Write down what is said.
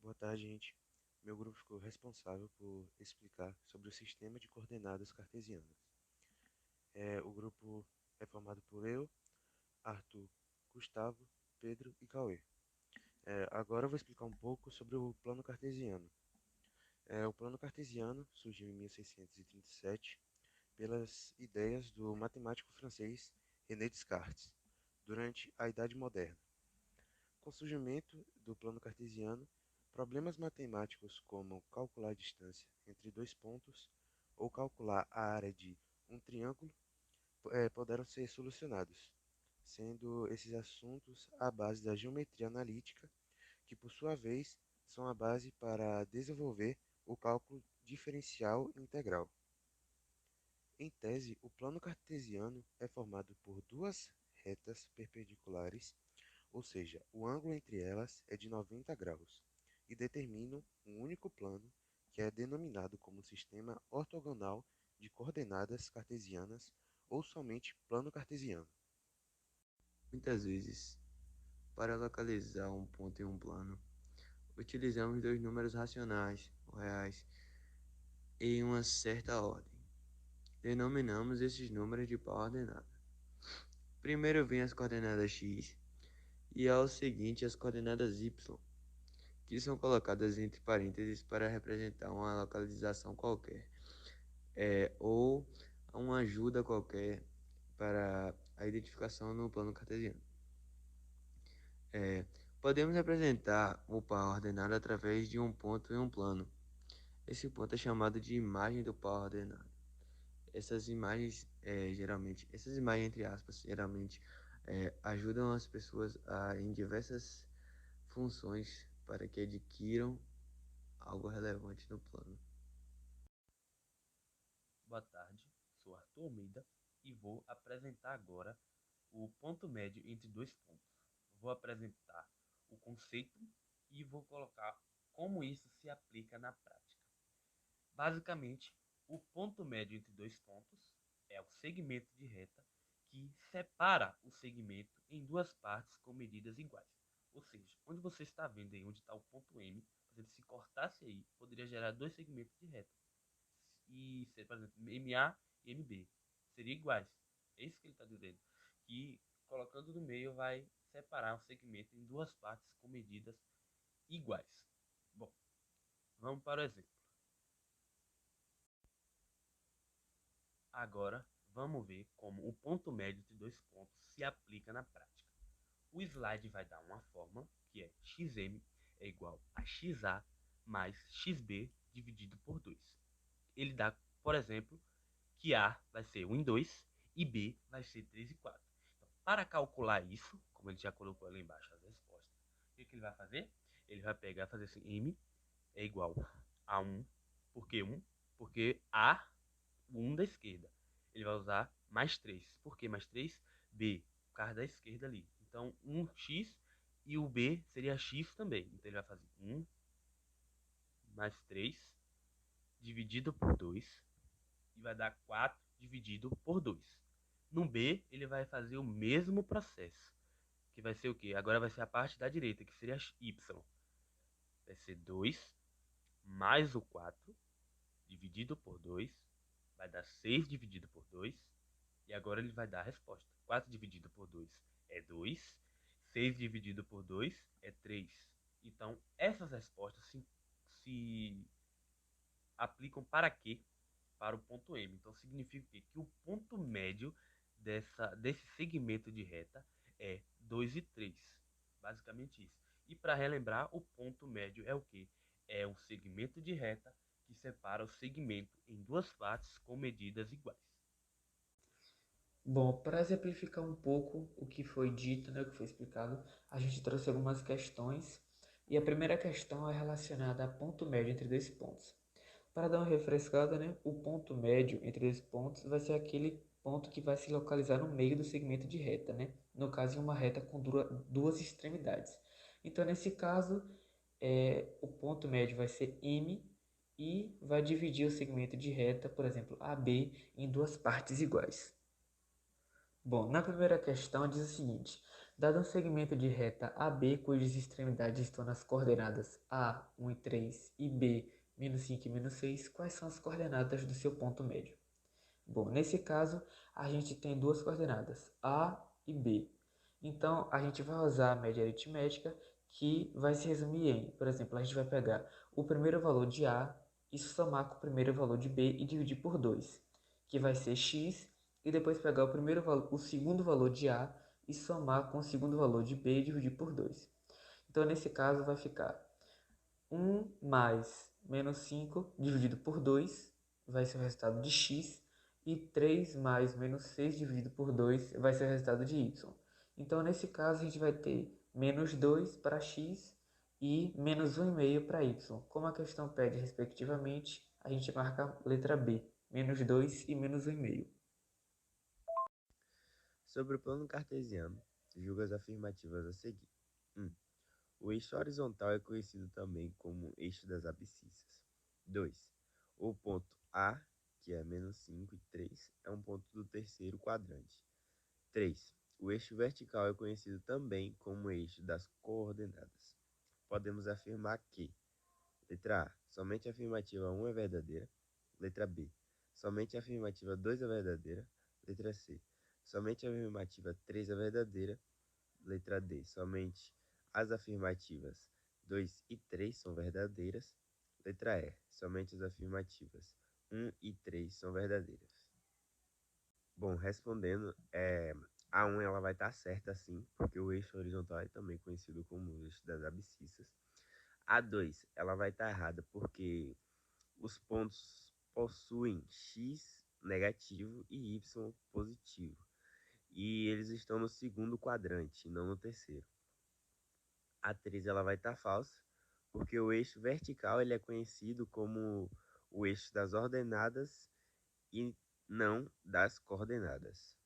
Boa tarde, gente. Meu grupo ficou responsável por explicar sobre o sistema de coordenadas cartesianas. O grupo é formado por eu, Arthur, Gustavo, Pedro e Cauê. Agora eu vou explicar um pouco sobre o plano cartesiano. O plano cartesiano surgiu em 1637 pelas ideias do matemático francês René Descartes, durante a Idade Moderna. Com o surgimento do plano cartesiano, problemas matemáticos como calcular a distância entre dois pontos ou calcular a área de um triângulo puderam ser solucionados, sendo esses assuntos a base da geometria analítica, que por sua vez são a base para desenvolver o cálculo diferencial integral. Em tese, o plano cartesiano é formado por duas retas perpendiculares, ou seja, o ângulo entre elas é de 90 graus, e determinam um único plano, que é denominado como sistema ortogonal de coordenadas cartesianas ou somente plano cartesiano. Muitas vezes, para localizar um ponto em um plano, utilizamos dois números racionais, ou reais, em uma certa ordem. Denominamos esses números de pau ordenada. Primeiro vem as coordenadas x e ao seguinte as coordenadas y, que são colocadas entre parênteses para representar uma localização qualquer, ou uma ajuda qualquer para a identificação no plano cartesiano. É, Podemos representar o par ordenado através de um ponto em um plano. Esse ponto é chamado de imagem do par ordenado. Essas imagens, essas imagens entre aspas, geralmente ajudam as pessoas em diversas funções para que adquiram algo relevante no plano. Boa tarde, sou Arthur Almeida e vou apresentar agora o ponto médio entre dois pontos. Vou apresentar o conceito e vou colocar como isso se aplica na prática. Basicamente, o ponto médio entre dois pontos é o segmento de reta que separa o segmento em duas partes com medidas iguais. Ou seja, onde você está vendo aí onde está o ponto M, por exemplo, se cortasse aí, poderia gerar dois segmentos de reta e ser, por exemplo, MA e MB. Seriam iguais. É isso que ele está dizendo. Que colocando no meio vai separar o segmento em duas partes com medidas iguais. Bom, vamos para o exemplo. Agora, vamos ver como o ponto médio entre dois pontos se aplica na prática. O slide vai dar uma fórmula, que é xm é igual a xa mais xb dividido por 2. Ele dá, por exemplo, que A vai ser 1 em 2 e B vai ser 3 e 4. Então, para calcular isso, como ele já colocou ali embaixo as respostas, o que ele vai fazer? Ele vai pegar e fazer assim, M é igual a 1, por que 1? Porque A, o 1 da esquerda. Ele vai usar mais 3. Por que mais 3? B, por causa da esquerda ali. Então, 1x e o B seria x também. Então, ele vai fazer 1 mais 3 dividido por 2 e vai dar 4 dividido por 2. No B, ele vai fazer o mesmo processo, que vai ser o quê? Agora vai ser a parte da direita, que seria y. Vai ser 2 mais o 4 dividido por 2, vai dar 6 dividido por 2, e agora ele vai dar a resposta. 4 dividido por 2 é 2, 6 dividido por 2 é 3. Então, essas respostas se aplicam para quê? Para o ponto M. Então significa que o ponto médio desse segmento de reta é 2 e 3. Basicamente isso. E para relembrar, o ponto médio é o que? É um segmento de reta que separa o segmento em duas partes com medidas iguais. Bom, para exemplificar um pouco o que foi dito, né, o que foi explicado, a gente trouxe algumas questões e a primeira questão é relacionada a ponto médio entre dois pontos. Para dar uma refrescada, né, o ponto médio entre dois pontos vai ser aquele ponto que vai se localizar no meio do segmento de reta, né? No caso, em uma reta com duas extremidades. Então, nesse caso, o ponto médio vai ser M e vai dividir o segmento de reta, por exemplo, AB, em duas partes iguais. Bom, na primeira questão diz o seguinte: Dado um segmento de reta AB cujas extremidades estão nas coordenadas A, 1 e 3 e B, menos 5 e menos 6, quais são as coordenadas do seu ponto médio? Bom, nesse caso, a gente tem duas coordenadas, A e B. Então, a gente vai usar a média aritmética, que vai se resumir em, por exemplo, a gente vai pegar o primeiro valor de A e somar com o primeiro valor de B e dividir por 2, que vai ser x, e depois pegar o segundo valor de A e somar com o segundo valor de B e dividir por 2. Então, nesse caso, vai ficar 1 mais menos 5 dividido por 2 vai ser o resultado de x, e 3 mais menos 6 dividido por 2 vai ser o resultado de y. Então, nesse caso, a gente vai ter menos 2 para x e menos 1,5 para y. Como a questão pede respectivamente, a gente marca a letra B, menos 2 e menos 1,5. Sobre o plano cartesiano, julga as afirmativas a seguir. 1. O eixo horizontal é conhecido também como eixo das abscissas. 2. O ponto A, que é menos 5 e 3, é um ponto do terceiro quadrante. 3. O eixo vertical é conhecido também como eixo das coordenadas. Podemos afirmar que: letra A, somente a afirmativa 1 é verdadeira. Letra B, somente a afirmativa 2 é verdadeira. Letra C, somente a afirmativa 3 é verdadeira. Letra D, somente as afirmativas 2 e 3 são verdadeiras. Letra E, somente as afirmativas 1 e 3 são verdadeiras. Bom, respondendo, a 1 ela vai estar certa sim, porque o eixo horizontal é também conhecido como o eixo das abscissas. A 2 ela vai estar errada porque os pontos possuem x negativo e y positivo. E eles estão no segundo quadrante, não no terceiro. A 3 ela vai estar falsa, porque o eixo vertical ele é conhecido como o eixo das ordenadas e não das coordenadas.